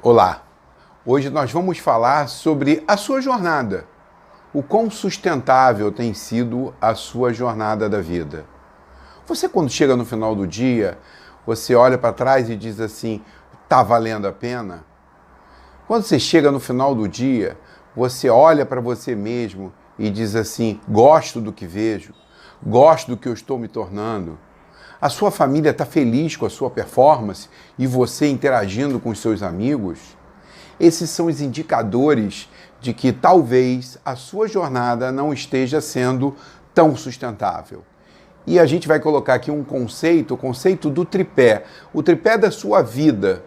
Olá, hoje nós vamos falar sobre a sua jornada, o quão sustentável tem sido a sua jornada da vida. Você, quando chega no final do dia, você olha para trás e diz assim, tá valendo a pena? Quando você chega no final do dia, você olha para você mesmo e diz assim, gosto do que vejo, gosto do que eu estou me tornando. A sua família está feliz com a sua performance e você interagindo com os seus amigos? Esses são os indicadores de que talvez a sua jornada não esteja sendo tão sustentável. E a gente vai colocar aqui um conceito, o conceito do tripé, o tripé da sua vida.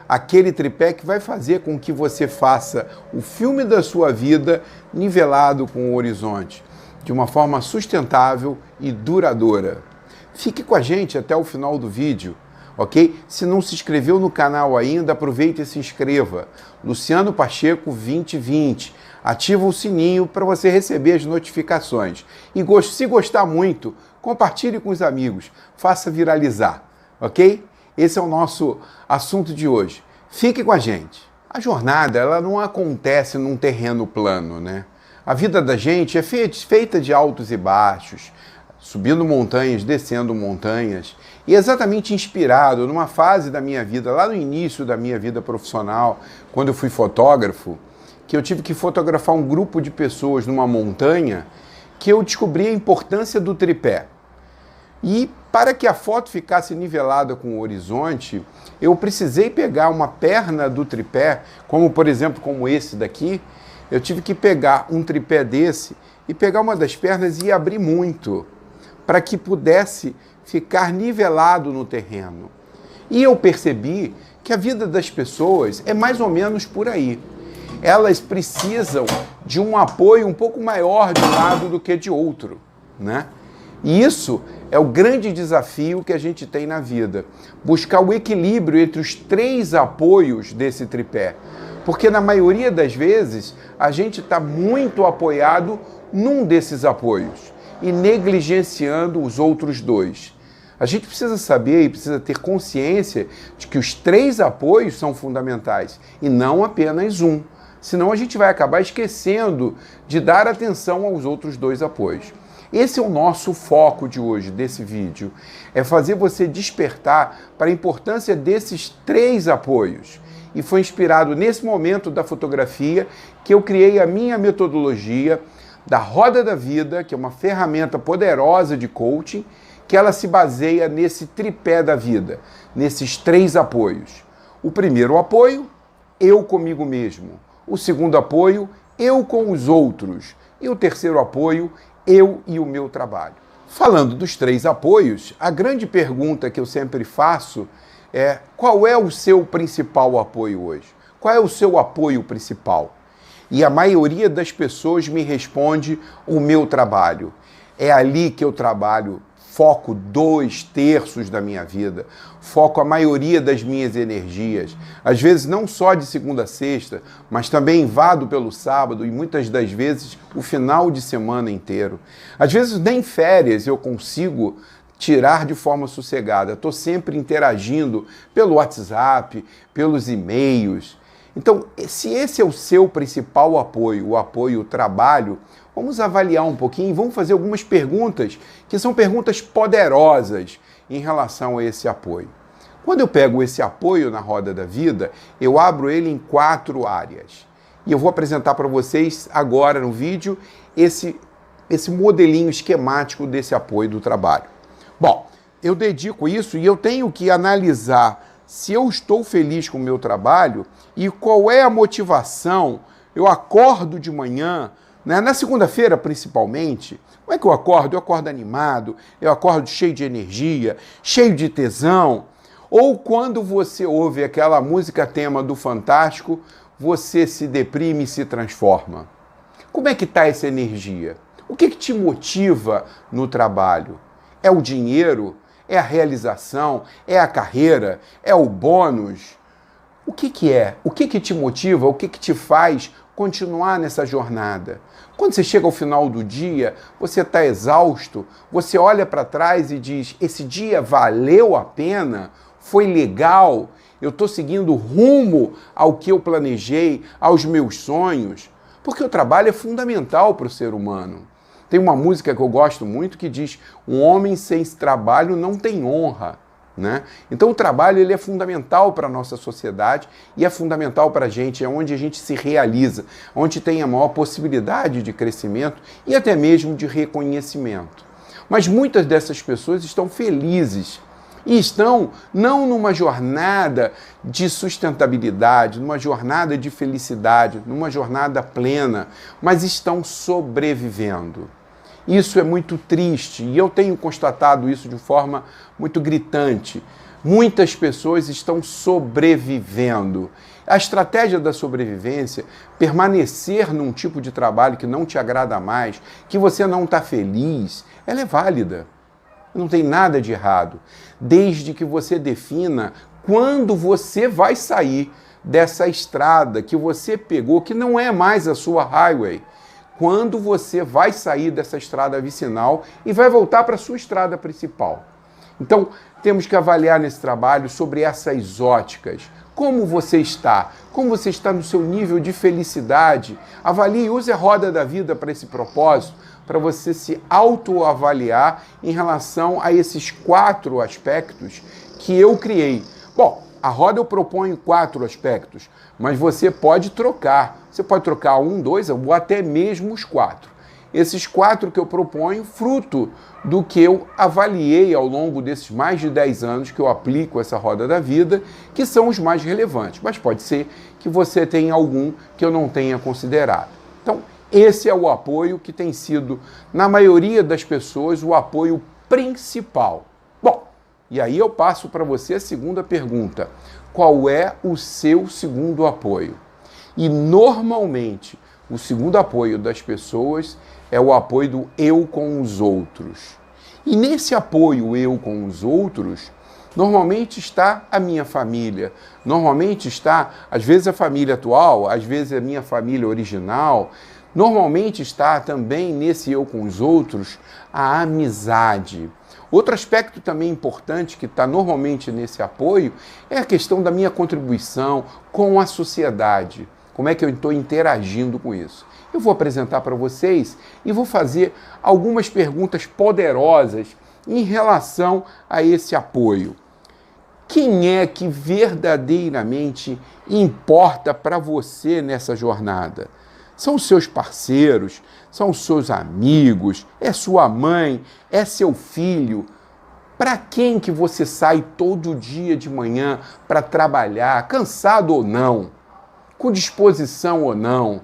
Aquele tripé que vai fazer com que você faça o filme da sua vida nivelado com o horizonte, de uma forma sustentável e duradoura. Fique com a gente até o final do vídeo, ok? Se não se inscreveu no canal ainda, aproveite e se inscreva. Luciano Pacheco 2020. Ativa o sininho para você receber as notificações. E se gostar muito, compartilhe com os amigos. Faça viralizar, ok? Esse é o nosso assunto de hoje. Fique com a gente. A jornada, ela não acontece num terreno plano, né? A vida da gente é feita de altos e baixos, subindo montanhas, descendo montanhas, e exatamente inspirado numa fase da minha vida, lá no início da minha vida profissional, quando eu fui fotógrafo, que eu tive que fotografar um grupo de pessoas numa montanha, que eu descobri a importância do tripé. E para que a foto ficasse nivelada com o horizonte, eu precisei pegar uma perna do tripé, como por exemplo, como esse daqui, eu tive que pegar um tripé desse e pegar uma das pernas e abrir muito, para que pudesse ficar nivelado no terreno. E eu percebi que a vida das pessoas é mais ou menos por aí. Elas precisam de um apoio um pouco maior de um lado do que de outro, né? E isso é o grande desafio que a gente tem na vida. Buscar o equilíbrio entre os três apoios desse tripé. Porque na maioria das vezes a gente está muito apoiado num desses apoios e negligenciando os outros dois. A gente precisa saber e precisa ter consciência de que os três apoios são fundamentais e não apenas um. Senão a gente vai acabar esquecendo de dar atenção aos outros dois apoios. Esse é o nosso foco de hoje, desse vídeo. É fazer você despertar para a importância desses três apoios. E foi inspirado nesse momento da fotografia que eu criei a minha metodologia da Roda da Vida, que é uma ferramenta poderosa de coaching, que ela se baseia nesse tripé da vida, nesses três apoios. O primeiro apoio, eu comigo mesmo. O segundo apoio, eu com os outros. E o terceiro apoio, eu e o meu trabalho. Falando dos três apoios, a grande pergunta que eu sempre faço é: qual é o seu principal apoio hoje? Qual é o seu apoio principal? E a maioria das pessoas me responde o meu trabalho. É ali que eu trabalho, foco 2/3 da minha vida, foco a maioria das minhas energias. Às vezes não só de segunda a sexta, mas também invado pelo sábado e muitas das vezes o final de semana inteiro. Às vezes nem férias eu consigo tirar de forma sossegada. Estou sempre interagindo pelo WhatsApp, pelos e-mails. Então, se esse é o seu principal apoio, o apoio trabalho, vamos avaliar um pouquinho e vamos fazer algumas perguntas que são perguntas poderosas em relação a esse apoio. Quando eu pego esse apoio na Roda da Vida, eu abro ele em 4 áreas. E eu vou apresentar para vocês agora no vídeo esse modelinho esquemático desse apoio do trabalho. Bom, eu dedico isso e eu tenho que analisar se eu estou feliz com o meu trabalho e qual é a motivação. Eu acordo de manhã, né, na segunda-feira principalmente, como é que eu acordo? Eu acordo animado, eu acordo cheio de energia, cheio de tesão. Ou quando você ouve aquela música tema do Fantástico, você se deprime e se transforma. Como é que está essa energia? O que te motiva no trabalho? É o dinheiro? É a realização? É a carreira? É o bônus? O que é? O que te motiva? O que te faz continuar nessa jornada? Quando você chega ao final do dia, você está exausto, você olha para trás e diz, esse dia valeu a pena? Foi legal? eu estou seguindo rumo ao que eu planejei, aos meus sonhos? Porque o trabalho é fundamental para o ser humano. Tem uma música que eu gosto muito que diz: um homem sem trabalho não tem honra. Né? Então o trabalho ele é fundamental para a nossa sociedade e é fundamental para a gente, é onde a gente se realiza, onde tem a maior possibilidade de crescimento e até mesmo de reconhecimento. Mas muitas dessas pessoas estão felizes e estão não numa jornada de sustentabilidade, numa jornada de felicidade, numa jornada plena, mas estão sobrevivendo. Isso é muito triste e eu tenho constatado isso de forma muito gritante. Muitas pessoas estão sobrevivendo. A estratégia da sobrevivência, permanecer num tipo de trabalho que não te agrada mais, que você não está feliz, ela é válida. Não tem nada de errado, desde que você defina quando você vai sair dessa estrada que você pegou, que não é mais a sua highway. Quando você vai sair dessa estrada vicinal e vai voltar para a sua estrada principal. Então, temos que avaliar nesse trabalho sobre essas óticas. Como você está? Como você está no seu nível de felicidade? Avalie, use a roda da vida para esse propósito, para você se autoavaliar em relação a esses 4 aspectos que eu criei. Bom, a roda eu proponho 4 aspectos, mas você pode trocar. Você pode trocar 1, 2 ou até mesmo os 4. Esses 4 que eu proponho, fruto do que eu avaliei ao longo desses mais de 10 anos que eu aplico essa roda da vida, que são os mais relevantes. Mas pode ser que você tenha algum que eu não tenha considerado. Então, esse é o apoio que tem sido, na maioria das pessoas, o apoio principal. Bom, e aí eu passo para você a segunda pergunta. Qual é o seu segundo apoio? E normalmente o segundo apoio das pessoas é o apoio do eu com os outros. E nesse apoio eu com os outros, normalmente está a minha família, normalmente está, às vezes, a família atual, às vezes a minha família original, normalmente está também nesse eu com os outros a amizade. Outro aspecto também importante que está normalmente nesse apoio é a questão da minha contribuição com a sociedade. Como é que eu estou interagindo com isso? Eu vou apresentar para vocês e vou fazer algumas perguntas poderosas em relação a esse apoio. Quem é que verdadeiramente importa para você nessa jornada? São os seus parceiros, são os seus amigos, é sua mãe, é seu filho. Para quem que você sai todo dia de manhã para trabalhar, cansado ou não, com disposição ou não?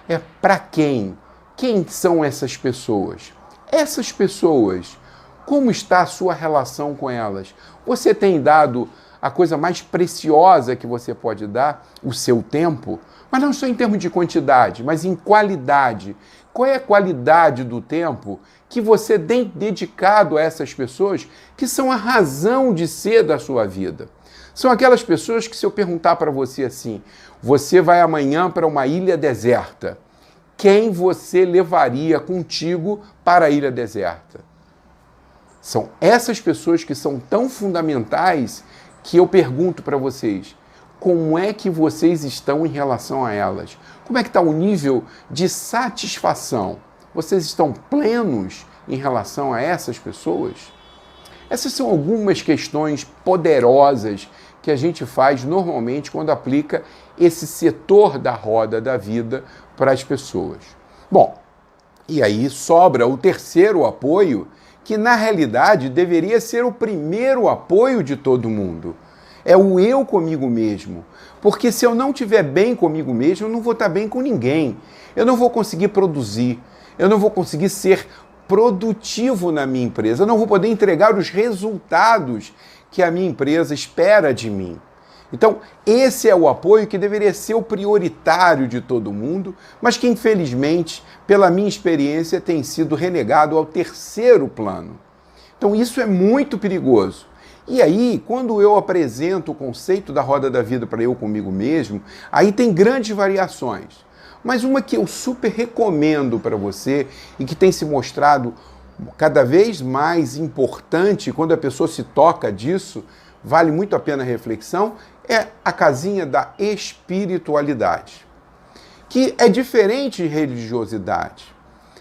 É para quem? Quem são essas pessoas? Essas pessoas, como está a sua relação com elas? Você tem dado a coisa mais preciosa que você pode dar, o seu tempo? Mas não só em termos de quantidade, mas em qualidade. Qual é a qualidade do tempo que você tem dedicado a essas pessoas que são a razão de ser da sua vida? São aquelas pessoas que, se eu perguntar para você assim, você vai amanhã para uma ilha deserta, quem você levaria contigo para a ilha deserta? São essas pessoas que são tão fundamentais que eu pergunto para vocês, como é que vocês estão em relação a elas? Como é que está o nível de satisfação? Vocês estão plenos em relação a essas pessoas? Essas são algumas questões poderosas que a gente faz normalmente quando aplica esse setor da roda da vida para as pessoas. Bom, e aí sobra o terceiro apoio, que na realidade deveria ser o primeiro apoio de todo mundo. É o eu comigo mesmo. Porque se eu não estiver bem comigo mesmo, eu não vou estar bem com ninguém. Eu não vou conseguir produzir. Eu não vou conseguir ser produtivo na minha empresa. Eu não vou poder entregar os resultados que a minha empresa espera de mim. Então, esse é o apoio que deveria ser o prioritário de todo mundo, mas que, infelizmente, pela minha experiência, tem sido renegado ao terceiro plano. Então, isso é muito perigoso. E aí, quando eu apresento o conceito da roda da vida para eu comigo mesmo, aí tem grandes variações. Mas uma que eu super recomendo para você e que tem se mostrado cada vez mais importante quando a pessoa se toca disso, vale muito a pena a reflexão, é a casinha da espiritualidade, que é diferente de religiosidade.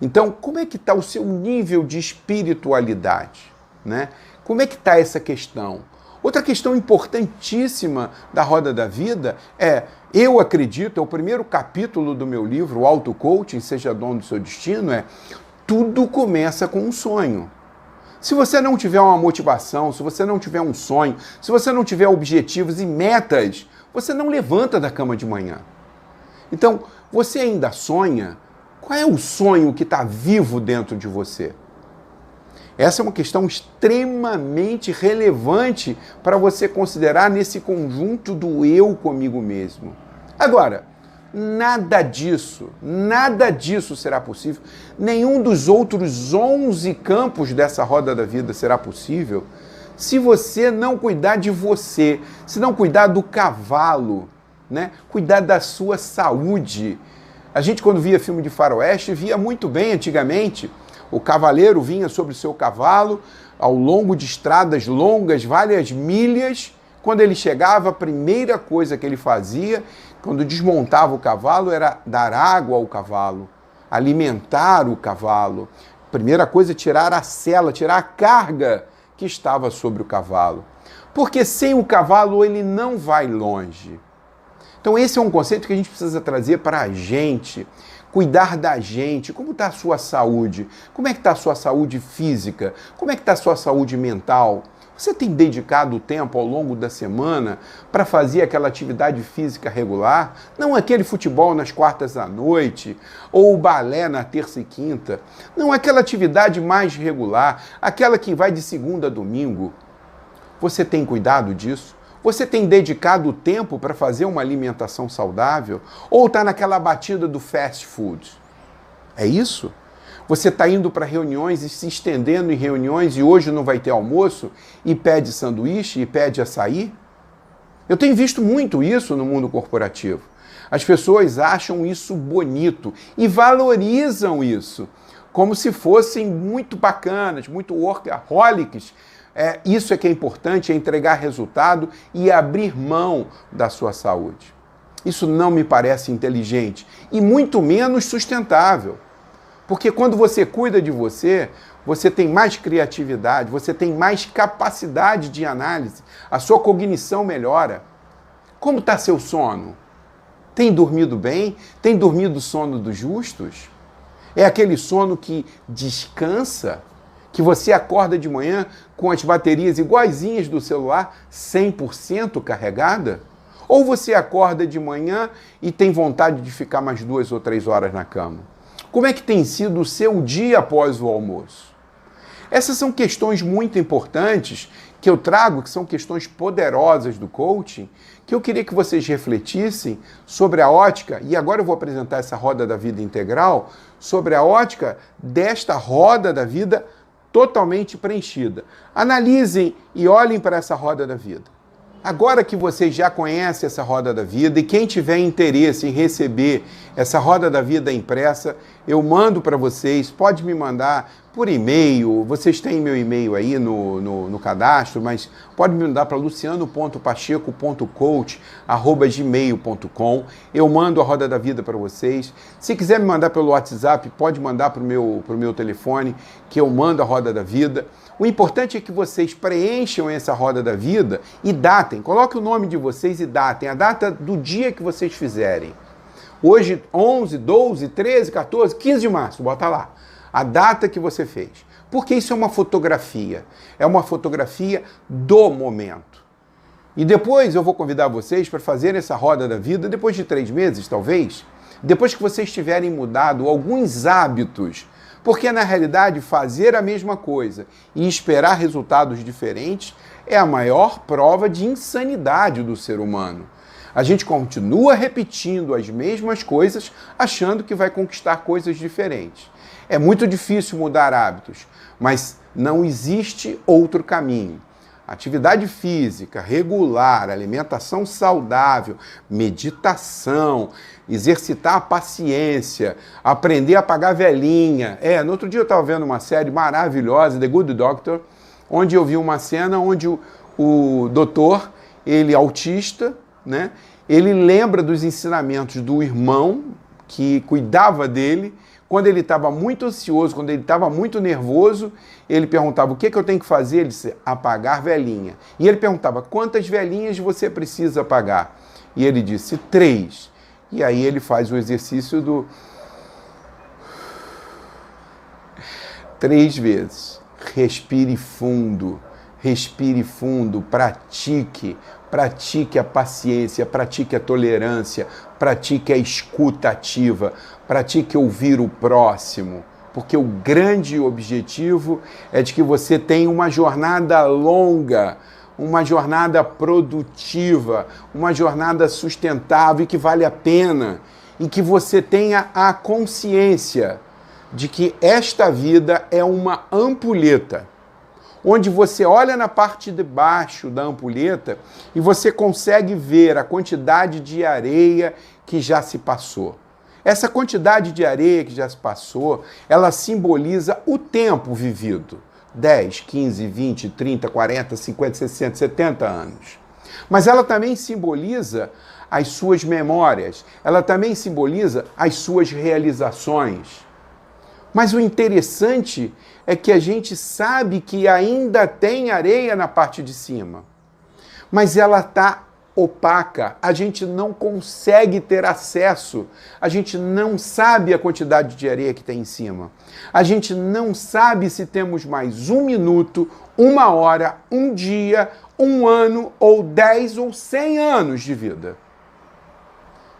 Então, como é que está o seu nível de espiritualidade, né? Como é que está essa questão? Outra questão importantíssima da Roda da Vida eu acredito, é o primeiro capítulo do meu livro, o Auto-Coaching, Seja Dono do Seu Destino, tudo começa com um sonho. Se você não tiver uma motivação, se você não tiver um sonho, se você não tiver objetivos e metas, você não levanta da cama de manhã. Então, você ainda sonha? Qual é o sonho que está vivo dentro de você? Essa é uma questão extremamente relevante para você considerar nesse conjunto do eu comigo mesmo. Agora, nada disso será possível. Nenhum dos outros 11 campos dessa roda da vida será possível se você não cuidar de você, se não cuidar do cavalo, né? Cuidar da sua saúde. A gente, quando via filme de faroeste, via muito bem antigamente. O cavaleiro vinha sobre o seu cavalo ao longo de estradas longas, várias milhas. Quando ele chegava, a primeira coisa que ele fazia, quando desmontava o cavalo, era dar água ao cavalo, alimentar o cavalo. Primeira coisa, tirar a sela, tirar a carga que estava sobre o cavalo. Porque sem o cavalo ele não vai longe. Então esse é um conceito que a gente precisa trazer para a gente. Cuidar da gente. Como está a sua saúde? Como é que está a sua saúde física? Como é que está a sua saúde mental? Você tem dedicado tempo ao longo da semana para fazer aquela atividade física regular? Não aquele futebol nas quartas à noite ou o balé na terça e quinta. Não aquela atividade mais regular, aquela que vai de segunda a domingo. Você tem cuidado disso? Você tem dedicado tempo para fazer uma alimentação saudável? Ou está naquela batida do fast food? É isso? Você está indo para reuniões e se estendendo em reuniões e hoje não vai ter almoço e pede sanduíche e pede açaí? Eu tenho visto muito isso no mundo corporativo. As pessoas acham isso bonito e valorizam isso como se fossem muito bacanas, muito workaholics. Isso é que é importante, é entregar resultado e abrir mão da sua saúde. Isso não me parece inteligente e muito menos sustentável. Porque quando você cuida de você, você tem mais criatividade, você tem mais capacidade de análise, a sua cognição melhora. Como está seu sono? Tem dormido bem? Tem dormido o sono dos justos? É aquele sono que descansa, que você acorda de manhã com as baterias iguaizinhas do celular 100% carregada? Ou você acorda de manhã e tem vontade de ficar mais 2 ou 3 horas na cama? Como é que tem sido o seu dia após o almoço? Essas são questões muito importantes que eu trago, que são questões poderosas do coaching, que eu queria que vocês refletissem sobre a ótica, e agora eu vou apresentar essa roda da vida integral, sobre a ótica desta roda da vida totalmente preenchida. Analisem e olhem para essa roda da vida. Agora que vocês já conhecem essa roda da vida e quem tiver interesse em receber essa roda da vida impressa, eu mando para vocês, pode me mandar por e-mail, vocês têm meu e-mail aí no cadastro, mas pode me mandar para luciano.pacheco.coach@gmail.com. Eu mando a roda da vida para vocês. Se quiser me mandar pelo WhatsApp, pode mandar para o meu telefone, que eu mando a roda da vida. O importante é que vocês preencham essa roda da vida e datem. Coloque o nome de vocês e datem. A data do dia que vocês fizerem. Hoje, 11, 12, 13, 14, 15 de março, bota lá. A data que você fez. Porque isso é uma fotografia. É uma fotografia do momento. E depois eu vou convidar vocês para fazer essa roda da vida, depois de 3 meses, talvez. Depois que vocês tiverem mudado alguns hábitos. Porque, na realidade, fazer a mesma coisa e esperar resultados diferentes é a maior prova de insanidade do ser humano. A gente continua repetindo as mesmas coisas, achando que vai conquistar coisas diferentes. É muito difícil mudar hábitos, mas não existe outro caminho. Atividade física, regular, alimentação saudável, meditação, exercitar a paciência, aprender a pagar velhinha. No outro dia eu estava vendo uma série maravilhosa, The Good Doctor, onde eu vi uma cena onde o doutor, ele autista, né? Ele lembra dos ensinamentos do irmão que cuidava dele. Quando ele estava muito ansioso, quando ele estava muito nervoso, ele perguntava: o que eu tenho que fazer? Ele disse: apagar velhinha. E ele perguntava: quantas velhinhas você precisa apagar? E ele disse: 3. E aí ele faz o exercício do 3 vezes. Respire fundo, pratique a paciência, pratique a tolerância, pratique a escuta ativa, pratique ouvir o próximo, porque o grande objetivo é de que você tenha uma jornada longa, uma jornada produtiva, uma jornada sustentável e que vale a pena, e que você tenha a consciência de que esta vida é uma ampulheta, onde você olha na parte de baixo da ampulheta e você consegue ver a quantidade de areia que já se passou. Essa quantidade de areia que já se passou, ela simboliza o tempo vivido. 10, 15, 20, 30, 40, 50, 60, 70 anos. Mas ela também simboliza as suas memórias, ela também simboliza as suas realizações. Mas o interessante é que a gente sabe que ainda tem areia na parte de cima, mas ela está opaca, a gente não consegue ter acesso, a gente não sabe a quantidade de areia que tem em cima, a gente não sabe se temos mais 1 minuto, 1 hora, 1 dia, 1 ano, ou 10 ou 100 anos de vida.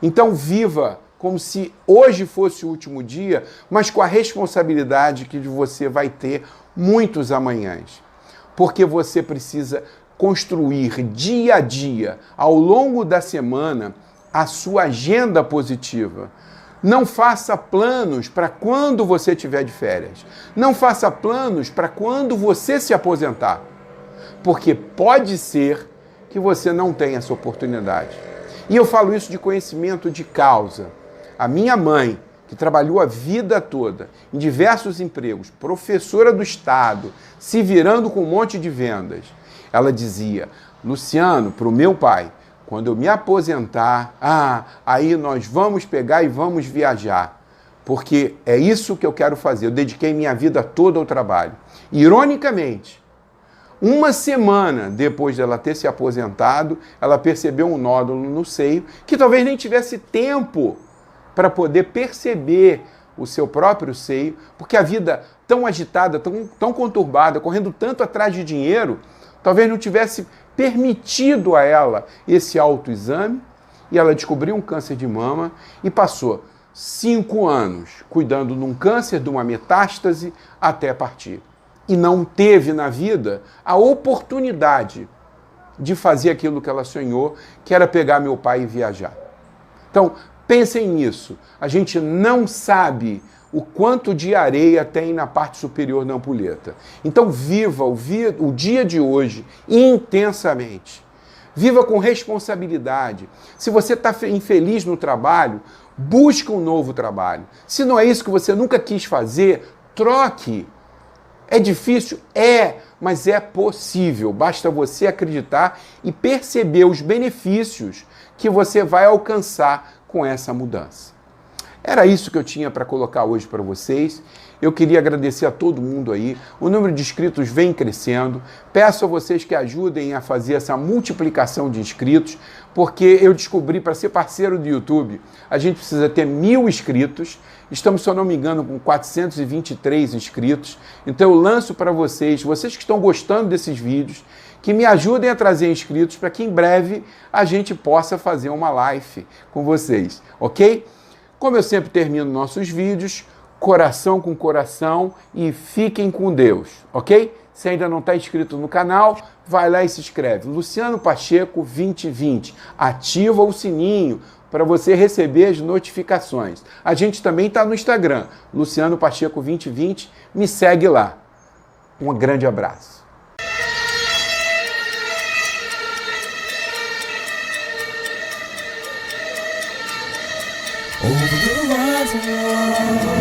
Então viva como se hoje fosse o último dia, mas com a responsabilidade que você vai ter muitos amanhãs. Porque você precisa construir dia a dia, ao longo da semana, a sua agenda positiva. Não faça planos para quando você estiver de férias. Não faça planos para quando você se aposentar. Porque pode ser que você não tenha essa oportunidade. E eu falo isso de conhecimento de causa. A minha mãe, que trabalhou a vida toda em diversos empregos, professora do Estado, se virando com um monte de vendas, ela dizia: Luciano, para o meu pai, quando eu me aposentar, aí nós vamos pegar e vamos viajar, porque é isso que eu quero fazer. Eu dediquei minha vida toda ao trabalho. Ironicamente, 1 semana depois dela ter se aposentado, ela percebeu um nódulo no seio que talvez nem tivesse tempo para poder perceber o seu próprio seio, porque a vida tão agitada, tão conturbada, correndo tanto atrás de dinheiro, talvez não tivesse permitido a ela esse autoexame, e ela descobriu um câncer de mama e passou 5 anos cuidando de um câncer, de uma metástase, até partir. E não teve na vida a oportunidade de fazer aquilo que ela sonhou, que era pegar meu pai e viajar. Então, pensem nisso. A gente não sabe o quanto de areia tem na parte superior da ampulheta. Então viva o dia de hoje intensamente. Viva com responsabilidade. Se você está infeliz no trabalho, busque um novo trabalho. Se não é isso que você nunca quis fazer, troque. É difícil? É, mas é possível. Basta você acreditar e perceber os benefícios que você vai alcançar com essa mudança. Era isso que eu tinha para colocar hoje para vocês. Eu queria agradecer a todo mundo aí. O número de inscritos vem crescendo. Peço a vocês que ajudem a fazer essa multiplicação de inscritos, porque eu descobri, para ser parceiro do YouTube, a gente precisa ter 1000 inscritos. Estamos, se eu não me engano, com 423 inscritos. Então eu lanço para vocês que estão gostando desses vídeos, que me ajudem a trazer inscritos para que em breve a gente possa fazer uma live com vocês, ok? Como eu sempre termino nossos vídeos, coração com coração e fiquem com Deus, ok? Se ainda não está inscrito no canal, vai lá e se inscreve. Luciano Pacheco 2020. Ativa o sininho para você receber as notificações. A gente também está no Instagram, Luciano Pacheco 2020. Me segue lá. Um grande abraço. Over the rising